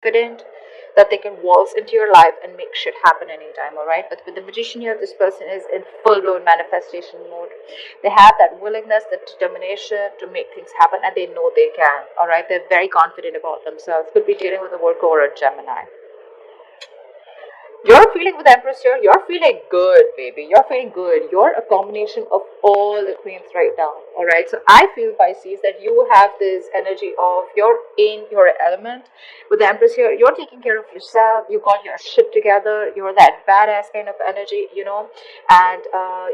confident that they can waltz into your life and make shit happen anytime, all right? But with the Magician here, this person is in full-blown manifestation mode. They have that willingness, that determination to make things happen, and they know they can, all right? They're very confident about themselves. Could be dealing with a Virgo or a Gemini. You're feeling with Empress here, you're feeling good, baby. You're feeling good. You're a combination of all the queens right now. Alright. So I feel, Pisces, that you have this energy of you're in your element. With the Empress here, you're taking care of yourself, you got your shit together, you're that badass kind of energy, you know, and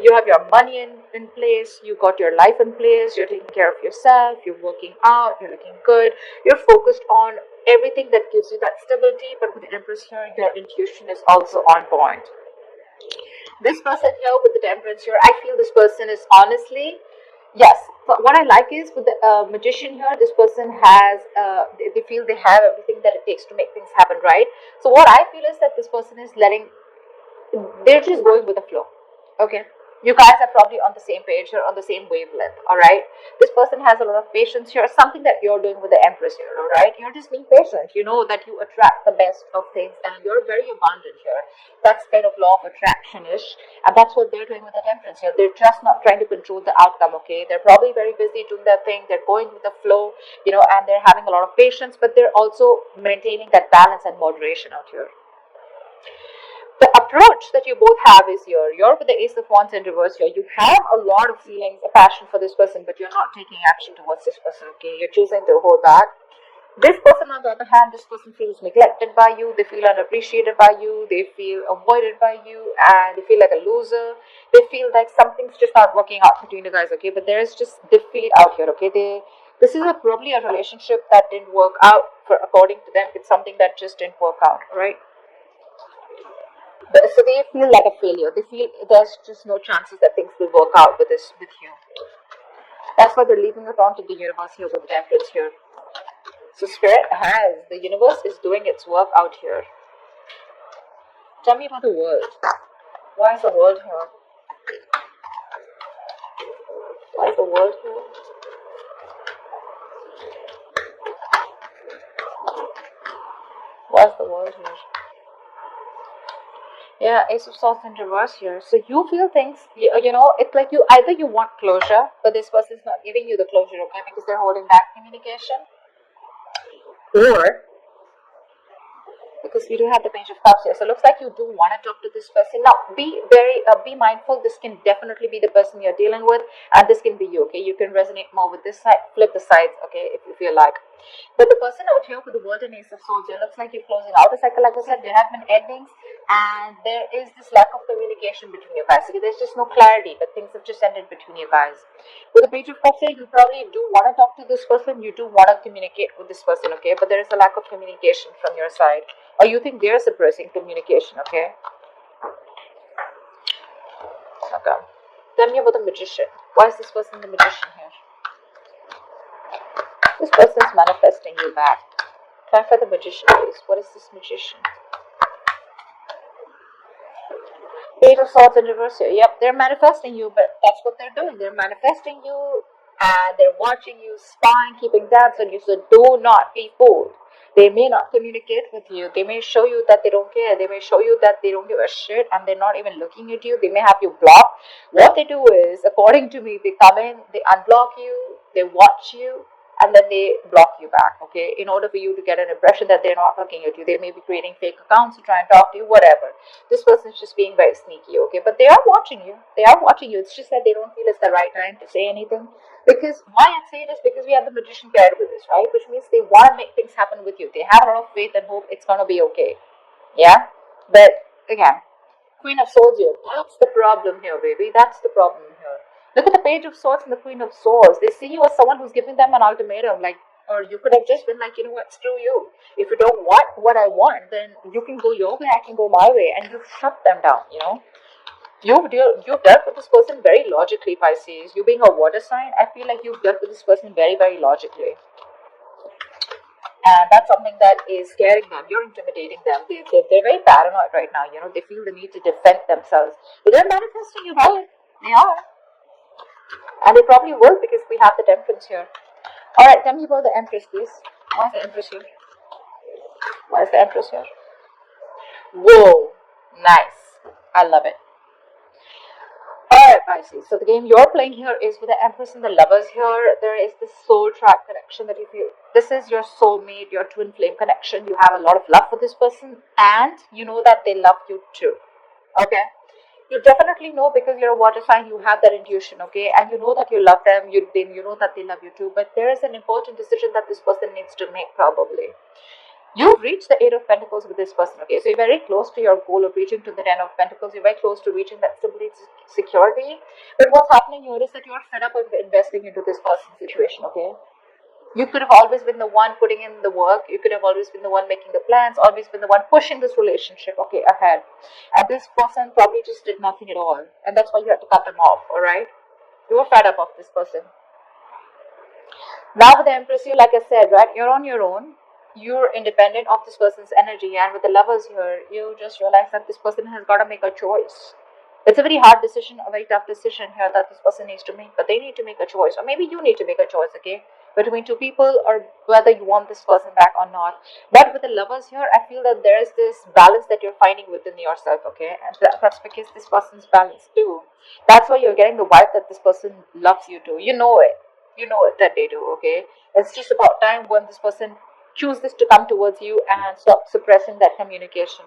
you have your money in place, you got your life in place, you're taking care of yourself, you're working out, you're looking good, you're focused on everything that gives you that stability. But with the Empress here, your intuition is also on point. This person here with the Temperance here, I feel this person is honestly, yes. But what I like is with the Magician here, this person has, they feel they have everything that it takes to make things happen, right? So what I feel is that this person is they're just going with the flow. Okay, you guys are probably on the same page or on the same wavelength. All right, this person has a lot of patience here, something that you're doing with the Empress here. All right, you're just being patient. You know that you attract the best of things, and you're very abundant here. That's kind of law of attraction-ish, and that's what they're doing with the Temperance here. They're just not trying to control the outcome. Okay, they're probably very busy doing their thing, they're going with the flow, you know, and they're having a lot of patience, but they're also maintaining that balance and moderation out here. The approach that you both have is here. You're with the Ace of Wands in reverse here. You have a lot of feelings, a passion for this person, but you're not taking action towards this person, okay? You're choosing to hold back. This person, on the other hand, this person feels neglected by you, they feel unappreciated by you, they feel avoided by you, and they feel like a loser. They feel like something's just not working out between you guys, okay? But there is just defeat out here, okay? This is probably a relationship that didn't work out for according to them. It's something that just didn't work out, right? So they feel like a failure. They feel there's just no chances that things will work out with you. That's why they're leaving it on to the universe here with the Temperance here. So Spirit has, the universe is doing its work out here. Tell me about the world. Why is the world here? Why is the world here? Why is the world here? Yeah, Ace of Swords in reverse here. So you feel things, you know, it's like either you want closure, but this person's not giving you the closure, okay, because they're holding back communication. Or because we do have the Page of Cups here, so it looks like you do want to talk to this person. Now be mindful, this can definitely be the person you're dealing with, and this can be you, okay? You can resonate more with this side, flip the sides, okay, if you feel like. But the person out here with the World and Ace of Swords, it looks like you're closing out a cycle. Like I said, there have been endings, and there is this lack of communication between you guys. Okay? There's just no clarity, but things have just ended between you guys. With the Page of Cups here, you probably do want to talk to this person, you do want to communicate with this person, okay? But there is a lack of communication from your side, or you think they're suppressing communication, okay? Okay. Tell me about the Magician. Why is this person the Magician here? This person is manifesting you back. Clarify the Magician, please. What is this Magician? Page of Swords in reverse here. Yep, they're manifesting you, but that's what they're doing. They're manifesting you, and they're watching you, spying, keeping tabs on you. So do not be fooled. They may not communicate with you. They may show you that they don't care. They may show you that they don't give a shit, and they're not even looking at you. They may have you blocked. What they do is, according to me, they come in, they unblock you, they watch you, and then they block you back, okay, in order for you to get an impression that they're not looking at you. They may be creating fake accounts to try and talk to you, whatever. This person's just being very sneaky, okay, but they are watching you. They are watching you. It's just that they don't feel it's the right time to say anything. Because why I say it is because we have the Magician paired with this, right, which means they want to make things happen with you. They have a lot of faith and hope it's going to be okay, yeah. But again, Queen of Swords here, that's the problem here, baby. That's the problem here. Look at the Page of Swords and the Queen of Swords. They see you as someone who's giving them an ultimatum, like, or you could have just been like, you know what, screw you. If you don't want what I want, then you can go your way, I can go my way, and you shut them down, you know. You've dealt with this person very logically, Pisces. You being a water sign, I feel like you've dealt with this person very, very logically. And that's something that is scaring them. You're intimidating them. They're very paranoid right now, you know. They feel the need to defend themselves. But they're manifesting you right. They are. And they probably will because we have the Temperance here. Alright, tell me about the Empress, please. Why is the Empress here? Why is the Empress here? Whoa, nice. I love it. Alright, Pisces. So the game you're playing here is with the Empress and the Lovers here. There is this soul track connection that you feel. This is your soulmate, your twin flame connection. You have a lot of love for this person and you know that they love you too. Okay? You definitely know because you're a water sign, you have that intuition, okay? And you know that you love them, you know that they love you too. But there is an important decision that this person needs to make probably. You've reached the Eight of Pentacles with this person, okay? So you're very close to your goal of reaching to the Ten of Pentacles. You're very close to reaching that stability, security. But what's happening here is that you're fed up of investing into this person's situation, okay? You could have always been the one putting in the work. You could have always been the one making the plans, always been the one pushing this relationship, okay, ahead. And this person probably just did nothing at all. And that's why you had to cut them off, alright? You were fed up of this person. Now with the Empress, you, like I said, right, you're on your own. You're independent of this person's energy, and with the Lovers here, you just realize that this person has got to make a choice. It's a very hard decision, a very tough decision here that this person needs to make, but they need to make a choice, or maybe you need to make a choice, okay, between two people, or whether you want this person back or not. But with the Lovers here, I feel that there is this balance that you're finding within yourself, okay, and that's because this person's balanced too. That's why you're getting the vibe that this person loves you too. You know it. You know it that they do, okay. It's just about time when this person chooses to come towards you and stop suppressing that communication.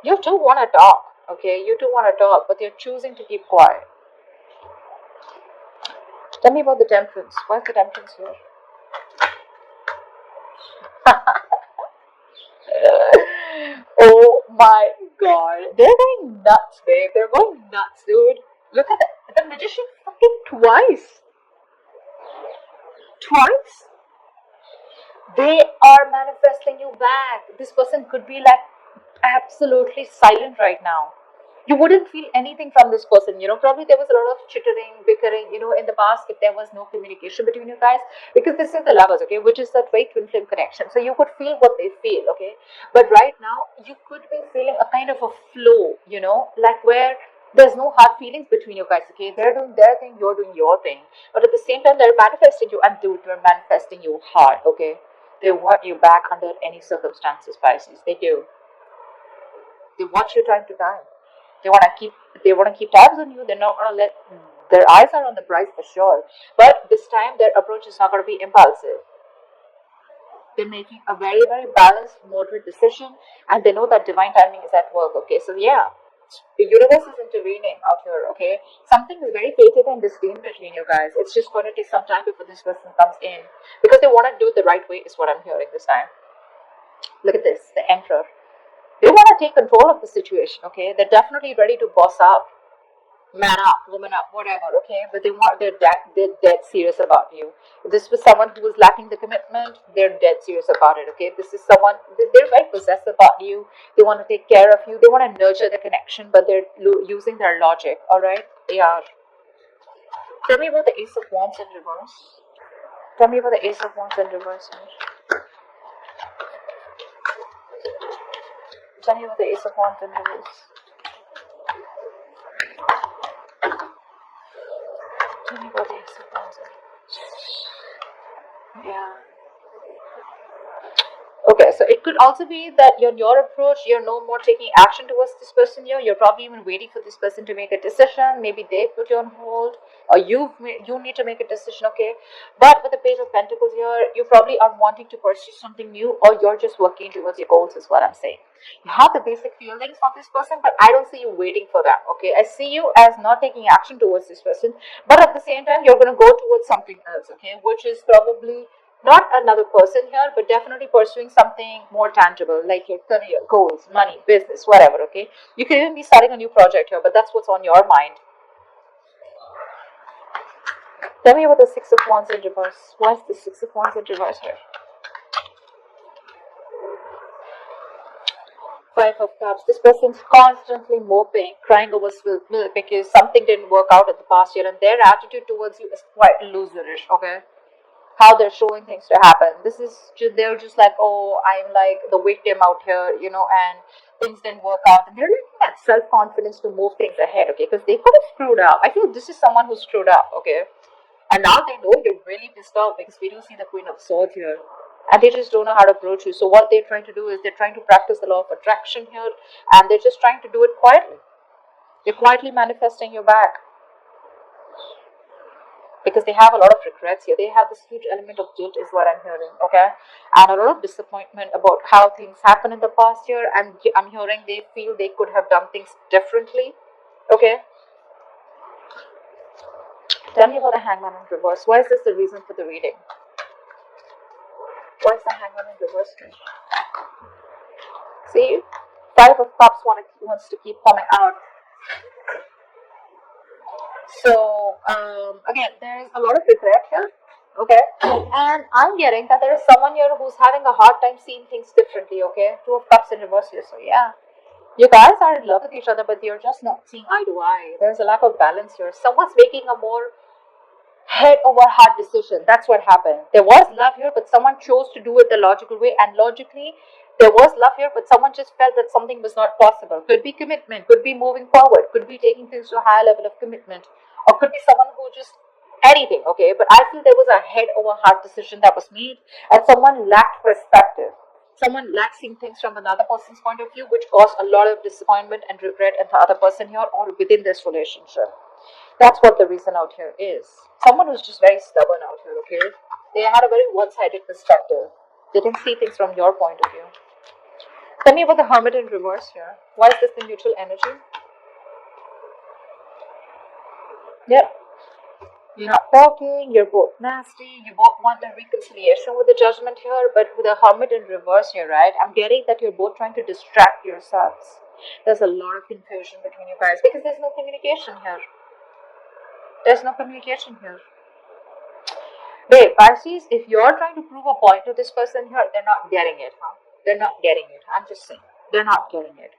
You too want to talk, okay? You too want to talk, but you're choosing to keep quiet. Tell me about the Temperance. Why is the Temperance here? Oh my god. They're going nuts, babe. They're going nuts, dude. Look at the Magician fucking twice. Twice? They are manifesting you back. This person could be like absolutely silent right now. You wouldn't feel anything from this person. Probably there was a lot of chittering, bickering, in the past if there was no communication between you guys. Because this is the Lovers, okay, which is that way twin flame connection. So you could feel what they feel, okay. But right now, you could be feeling a kind of a flow, like where there's no hard feelings between you guys, okay. They're doing their thing, you're doing your thing. But at the same time, they're manifesting you, and dude, they're manifesting you hard, okay. They want you back under any circumstances, Pisces. They do. They want you time to time. They want to keep tabs on you. They're not going to let. Their eyes are on the prize for sure. But this time, their approach is not going to be impulsive. They're making a very, very balanced, moderate decision, and they know that divine timing is at work. Okay, so yeah, the universe is intervening out here. Okay, something is very fated and destined between you guys. It's just going to take some time before this person comes in because they want to do it the right way. Is what I'm hearing this time. Look at this, the Emperor. They want to take control of the situation. Okay, they're definitely ready to boss up. Man up, woman up, whatever, okay? But they're dead serious about you. If this was someone who was lacking the commitment, they're dead serious about it, okay? If this is someone, they're very possessive about you. They want to take care of you. They want to nurture the connection, but they're using their logic, alright? They are. Tell me about the Ace of Wands in reverse. Tell me about the Ace of Wands in reverse. Tell me about the Ace of Wands in reverse. Yeah. Okay, so it could also be that your approach, you're no more taking action towards this person here. You're probably even waiting for this person to make a decision. Maybe they put you on hold, or you need to make a decision. Okay, but with the Page of Pentacles here, you probably are wanting to pursue something new, or you're just working towards your goals. Is what I'm saying. You have the basic feelings for this person, but I don't see you waiting for that. Okay, I see you as not taking action towards this person, but at the same time, you're going to go towards something else. Okay, which is probably not another person here, but definitely pursuing something more tangible, like your career, goals, money, business, whatever, okay? You could even be starting a new project here, but that's what's on your mind. Tell me about the Six of Wands in reverse. Why is the Six of Wands in reverse here? Five of Cups. This person's constantly moping, crying over spilled milk because something didn't work out in the past year, and their attitude towards you is quite loserish, okay? How they're showing things to happen. They're just like, oh, I'm like the victim out here, and things didn't work out. And they're looking that self-confidence to move things ahead, okay? Because they could have screwed up. I feel this is someone who screwed up, okay? And now they know you're really pissed off because we do see the Queen of Swords here. and they just don't know how to approach you. So what they're trying to do is they're trying to practice the law of attraction here, and they're just trying to do it quietly. They're quietly manifesting you back because they have a lot of regrets here. They have this huge element of guilt, is what I'm hearing, okay? And a lot of disappointment about how things happened in the past year. And I'm hearing they feel they could have done things differently, okay? Tell me about the Hangman in reverse. Why is this the reason for the reading? Why is the Hangman in reverse? See, Five of Cups wants to keep coming out. So, again, there is a lot of regret here, okay? And I'm getting that there is someone here who's having a hard time seeing things differently, okay? Two of Cups in reverse here, so yeah. You guys are in love with each other, but you're just not seeing eye to eye. There's a lack of balance here. Someone's making a more head over heart decision. That's what happened. There was love here, but someone chose to do it the logical way, and logically there was love here, but someone just felt that something was not possible. Could be commitment, could be moving forward, could be taking things to a higher level of commitment, or could be someone who just anything, okay? But I feel there was a head over heart decision that was made, and someone lacked perspective. Someone lacked seeing things from another person's point of view, which caused a lot of disappointment and regret in the other person here or within this relationship. That's what the reason out here is. Someone who's just very stubborn out here, okay? They had a very one-sided perspective. They didn't see things from your point of view. Tell me about the Hermit in reverse here. Why is this the neutral energy? Yep. You're not talking, you're both nasty, you both want a reconciliation with the Judgment here, but with the Hermit in reverse here, right? I'm getting that you're both trying to distract yourselves. There's a lot of confusion between you guys because there's no communication here. There's no communication here. Babe, Pisces, if you're trying to prove a point to this person here, they're not getting it, huh? They're not getting it. I'm just saying. They're not getting it.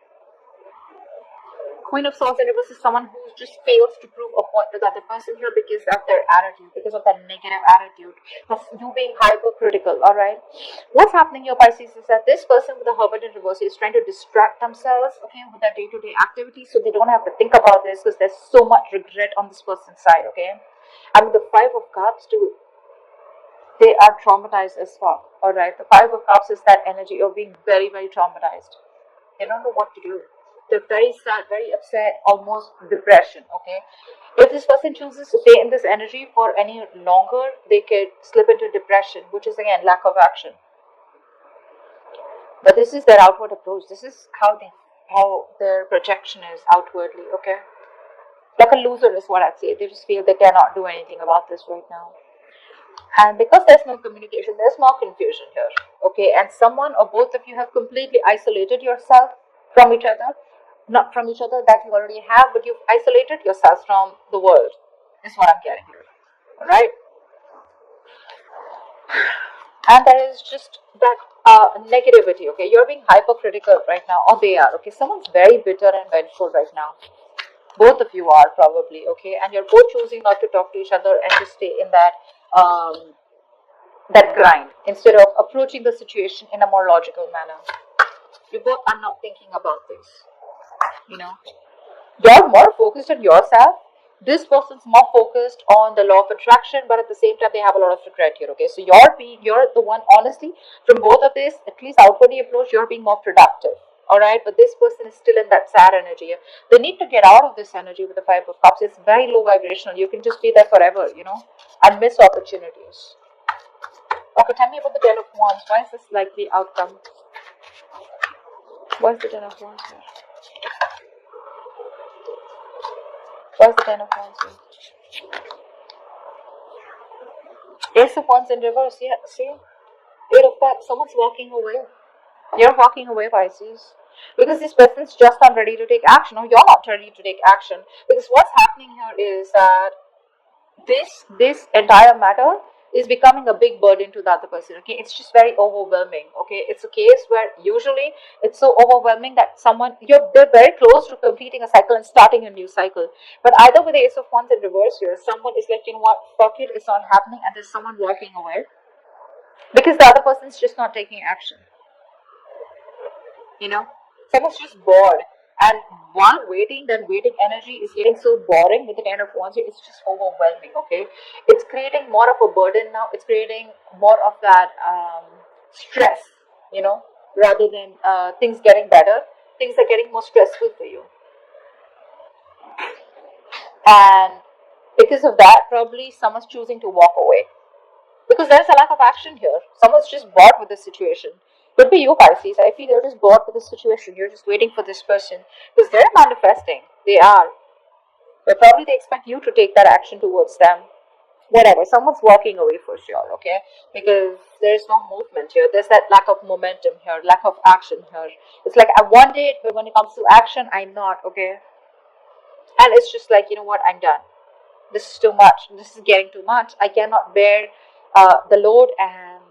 Queen of Swords in reverse is someone who just fails to prove a point to the other person here because of their attitude, because of that negative attitude, of you being hypercritical, alright? What's happening here, Pisces, is that this person with the Hermit in reverse is trying to distract themselves, okay, with their day-to-day activities so they don't have to think about this because there's so much regret on this person's side, okay? And with the Five of Cups, too, they are traumatized as fuck, alright? The Five of Cups is that energy of being very, very traumatized. They don't know what to do. They're very sad, very upset, almost depression, okay? If this person chooses to stay in this energy for any longer, they could slip into depression, which is again lack of action. But this is their outward approach. This is how their projection is outwardly, okay? Like a loser is what I'd say. They just feel they cannot do anything about this right now. And because there's no communication, there's more confusion here, okay? And someone or both of you have completely isolated yourself from each other. Not from each other that you already have, but you've isolated yourselves from the world, is what I'm getting here, alright? And there is just that negativity, okay? You're being hypercritical right now, or they are, okay? Someone's very bitter and vengeful right now. Both of you are probably, okay? And you're both choosing not to talk to each other and just stay in that that grind instead of approaching the situation in a more logical manner. You both are not thinking about this. You know, you're more focused on yourself. This person's more focused on the law of attraction, but at the same time they have a lot of regret here, okay? So you're the one, honestly, from both of this, at least outwardly approach, you're being more productive, alright? But this person is still in that sad energy. They need to get out of this energy with the Five of Cups. It's very low vibrational. You can just be there forever, you know, and miss opportunities. Okay, tell me about the Ten of Wands. Why is this likely outcome? Why is the Ten of Wands here? What's the Ten of Wands here? Ace of Wands in reverse, yeah, see? Eight of Cups, someone's walking away. You're walking away, Pisces. Because this person's just not ready to take action, or you're not ready to take action. Because what's happening here is that this entire matter is becoming a big burden to the other person, okay? It's just very overwhelming, okay? It's a case where usually it's so overwhelming that they're very close to completing a cycle and starting a new cycle. But either with the Ace of Wands in reverse here, someone is like, you know what, fuck it, it's not happening, and there's someone walking away. Because the other person's just not taking action. You know? Someone's just bored. And while waiting, that waiting energy is getting so boring with the Ten of Wands. It's just overwhelming, okay? It's creating more of a burden now. It's creating more of that stress, you know, rather than things getting better. Things are getting more stressful for you. And because of that, probably someone's choosing to walk away. Because there's a lack of action here. Someone's just bored with the situation. Could be you, Pisces. I feel they're just bored with the situation. You're just waiting for this person. Because they're manifesting. They are. But probably they expect you to take that action towards them. Whatever. Someone's walking away for sure, okay? Because there's no movement here. There's that lack of momentum here, lack of action here. It's like I want it, but when it comes to action, I'm not, okay? And it's just like, you know what, I'm done. This is too much. This is getting too much. I cannot bear the load, and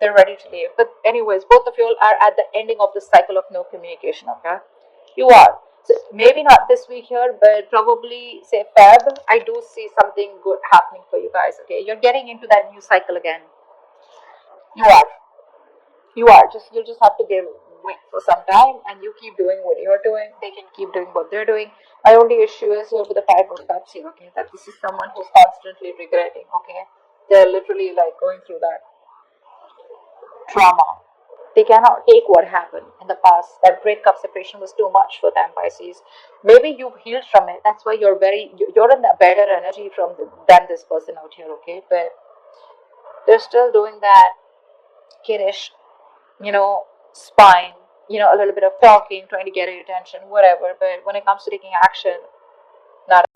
they're ready to leave. But anyways, both of you all are at the ending of the cycle of no communication, okay? You are. So maybe not this week here, but probably say Feb, I do see something good happening for you guys, okay? You're getting into that new cycle again. You are. You are. You'll just have to give wait for some time, and you keep doing what you're doing. They can keep doing what they're doing. My only issue is here with the Five of Cups here, okay? That this is someone who's constantly regretting, okay? They're literally like going through that trauma. They cannot take what happened in the past. That breakup separation was too much for them, Pisces. Maybe you've healed from it. That's why you're in a better energy than this person out here, okay? But they're still doing that kiddish, spine, a little bit of talking, trying to get your attention, whatever. But when it comes to taking action, not.